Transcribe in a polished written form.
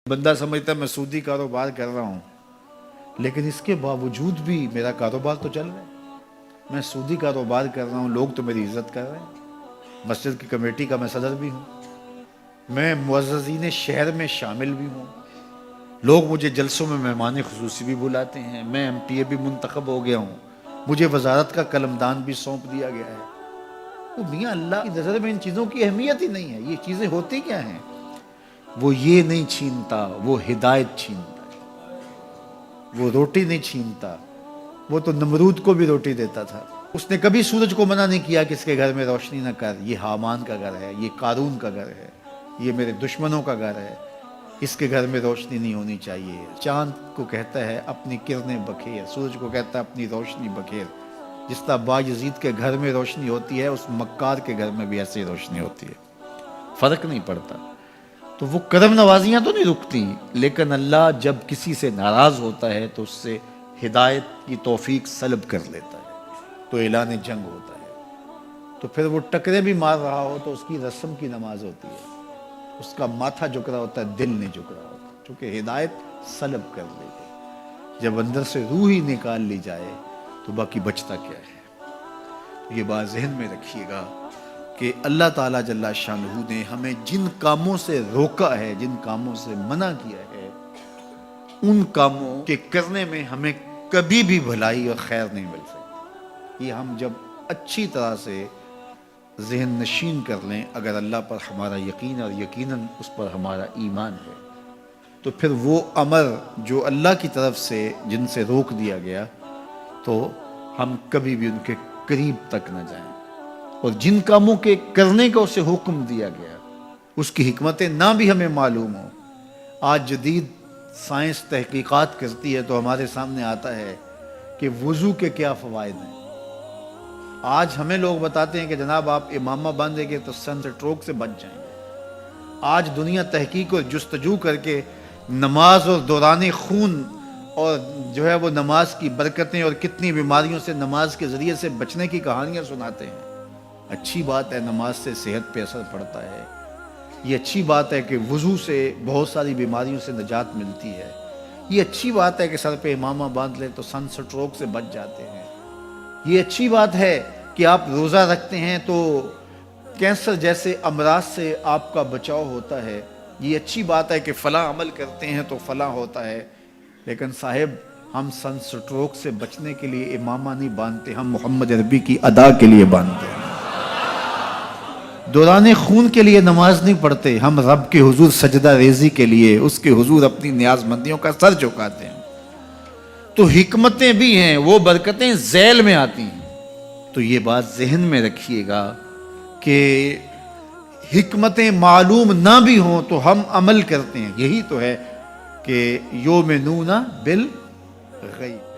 بندہ سمجھتا ہے میں سودی کاروبار کر رہا ہوں، لیکن اس کے باوجود بھی میرا کاروبار تو چل رہا ہے۔ میں سودی کاروبار کر رہا ہوں، لوگ تو میری عزت کر رہے ہیں، مسجد کی کمیٹی کا میں صدر بھی ہوں، میں معززین شہر میں شامل بھی ہوں، لوگ مجھے جلسوں میں مہمان خصوصی بھی بلاتے ہیں، میں ایم پی اے بھی منتخب ہو گیا ہوں، مجھے وزارت کا قلمدان بھی سونپ دیا گیا ہے۔ تو میاں اللہ کی نظر میں ان چیزوں کی اہمیت ہی نہیں ہے۔ یہ چیزیں ہوتی کیا ہیں؟ وہ یہ نہیں چھینتا، وہ ہدایت چھینتا ہے۔ وہ روٹی نہیں چھینتا، وہ تو نمرود کو بھی روٹی دیتا تھا۔ اس نے کبھی سورج کو منع نہیں کیا کہ اس کے گھر میں روشنی نہ کر، یہ حامان کا گھر ہے، یہ قارون کا گھر ہے، یہ میرے دشمنوں کا گھر ہے، اس کے گھر میں روشنی نہیں ہونی چاہیے۔ چاند کو کہتا ہے اپنی کرنیں بکھیر، سورج کو کہتا ہے اپنی روشنی بکھیر۔ جس طرح باجزید کے گھر میں روشنی ہوتی ہے، اس مکار کے گھر میں بھی ایسی روشنی ہوتی ہے، فرق نہیں پڑتا۔ تو وہ کرم نوازیاں تو نہیں رکتی، لیکن اللہ جب کسی سے ناراض ہوتا ہے تو اس سے ہدایت کی توفیق سلب کر لیتا ہے، تو اعلان جنگ ہوتا ہے۔ تو پھر وہ ٹکرے بھی مار رہا ہو تو اس کی رسم کی نماز ہوتی ہے، اس کا ماتھا جھک رہا ہوتا ہے، دل نہیں جھک رہا ہوتا، چونکہ ہدایت سلب کر لی گئی۔ جب اندر سے روح ہی نکال لی جائے تو باقی بچتا کیا ہے؟ یہ بات ذہن میں رکھیے گا کہ اللہ تعالیٰ جل شانہ نے ہمیں جن کاموں سے روکا ہے، جن کاموں سے منع کیا ہے، ان کاموں کے کرنے میں ہمیں کبھی بھی بھلائی اور خیر نہیں مل سکتی۔ یہ ہم جب اچھی طرح سے ذہن نشین کر لیں، اگر اللہ پر ہمارا یقین اور یقیناً اس پر ہمارا ایمان ہے، تو پھر وہ امر جو اللہ کی طرف سے جن سے روک دیا گیا، تو ہم کبھی بھی ان کے قریب تک نہ جائیں، اور جن کاموں کے کرنے کا اسے حکم دیا گیا اس کی حکمتیں نہ بھی ہمیں معلوم ہوں۔ آج جدید سائنس تحقیقات کرتی ہے تو ہمارے سامنے آتا ہے کہ وضو کے کیا فوائد ہیں۔ آج ہمیں لوگ بتاتے ہیں کہ جناب آپ امامہ باندھیں گے تو سن سٹروک سے بچ جائیں گے۔ آج دنیا تحقیق اور جستجو کر کے نماز اور دوران خون اور جو ہے وہ نماز کی برکتیں اور کتنی بیماریوں سے نماز کے ذریعے سے بچنے کی کہانیاں سناتے ہیں۔ اچھی بات ہے، نماز سے صحت پہ اثر پڑتا ہے، یہ اچھی بات ہے کہ وضو سے بہت ساری بیماریوں سے نجات ملتی ہے، یہ اچھی بات ہے کہ سر پہ امامہ باندھ لیں تو سن سٹروک سے بچ جاتے ہیں، یہ اچھی بات ہے کہ آپ روزہ رکھتے ہیں تو کینسر جیسے امراض سے آپ کا بچاؤ ہوتا ہے، یہ اچھی بات ہے کہ فلاں عمل کرتے ہیں تو فلاں ہوتا ہے۔ لیکن صاحب، ہم سن سٹروک سے بچنے کے لیے امامہ نہیں باندھتے، ہم محمد عربی کی ادا کے لیے باندھتے ہیں۔ دوران خون کے لیے نماز نہیں پڑھتے، ہم رب کے حضور سجدہ ریزی کے لیے اس کے حضور اپنی نیاز مندیوں کا سر جھکاتے ہیں۔ تو حکمتیں بھی ہیں، وہ برکتیں ذیل میں آتی ہیں۔ تو یہ بات ذہن میں رکھیے گا کہ حکمتیں معلوم نہ بھی ہوں تو ہم عمل کرتے ہیں۔ یہی تو ہے کہ یومنون بالغیب۔